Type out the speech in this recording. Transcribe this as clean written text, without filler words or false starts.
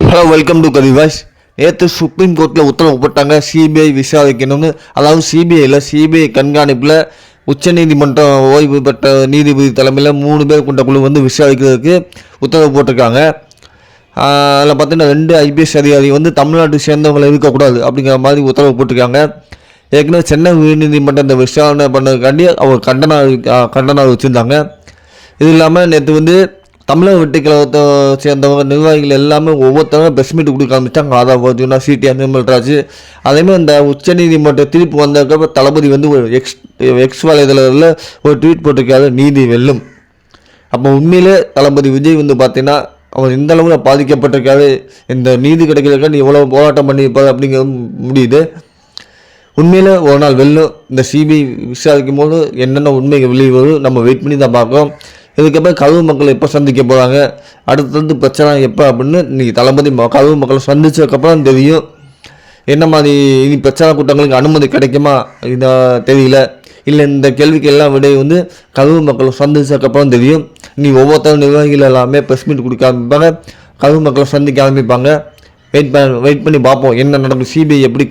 Hello, welcome to கதி voice. நேற்று supreme கோர்ட்டில் உத்தரவு போட்டாங்க சிபிஐ விசாரிக்கணும்னு. அதாவது சிபிஐ கண்காணிப்பில் உச்சநீதிமன்றம் ஓய்வு பெற்ற நீதிபதி தலைமையில் 3 பேர் கொண்ட குழு வந்து விசாரிக்கிறதுக்கு உத்தரவு போட்டிருக்காங்க. அதில் பார்த்தீங்கன்னா 2 ஐபிஎஸ் அதிகாரி வந்து தமிழ்நாட்டை சேர்ந்தவங்களை இருக்கக்கூடாது அப்படிங்கிற மாதிரி உத்தரவு போட்டிருக்காங்க. ஏற்கனவே சென்னை உயர்நீதிமன்றம் இந்த விசாரணை பண்ணதுக்காண்டி அவர் கண்டனம் வச்சுருந்தாங்க. இது இல்லாமல் நேற்று வந்து தமிழக வெற்றி கழகத்தை சேர்ந்தவங்க நிர்வாகிகள் எல்லாமே ஒவ்வொருத்தவங்க ப்ரெஸ் மீட் கொடுக்க ஆரம்பித்தாங்க. அதான் பார்த்தீங்கன்னா சிடி நிர்மல்ராஜ். அதேமாதிரி இந்த உச்சநீதிமன்ற தீர்ப்பு வந்ததுக்கப்புறம் தளபதி வந்து ஒரு எக்ஸ் வலைதளத்தில் ஒரு ட்வீட் போட்டிருக்காரு, நீதி வெல்லும். அப்போ உண்மையிலே தளபதி விஜய் வந்து பார்த்தீங்கன்னா அவர் இந்த அளவில் பாதிக்கப்பட்டிருக்காரு, இந்த நீதி கிடைக்கிறதுக்காக நீ எவ்வளோ போராட்டம் பண்ணியிருப்பார் அப்படிங்கிற முடியுது. உண்மையில் ஒரு நாள் வெல்லும். இந்த சிபிஐ விசாரிக்கும் போது என்னென்ன உண்மைகள் வெளியே வரும் நம்ம வெயிட் பண்ணி தான் பார்க்குறோம். இதுக்கப்புறம் கரூர் மக்களை எப்போ சந்திக்க போகிறாங்க, அடுத்தடுத்து பிரச்சனை எப்போ அப்படின்னு இன்றைக்கி தளபதி கரூர் மக்களை சந்திச்சதுக்கப்புறம் தெரியும். என்ன மாதிரி இனி பிரச்சார கூட்டங்களுக்கு அனுமதி கிடைக்குமா இதை தெரியல. இல்லை இந்த கேள்விக்கு எல்லாம் விடை வந்து கரூர் மக்களை சந்திச்சதுக்கப்புறம் தெரியும். இனி ஒவ்வொருத்தரும் நிர்வாகிகள் எல்லாமே ப்ரெஸ் மீட் கொடுக்க ஆரம்பிப்பாங்க, கரூர் மக்களை சந்திக்க ஆரம்பிப்பாங்க. வெயிட் பண்ணி பார்ப்போம் என்ன நடக்கும், சிபிஐ எப்படி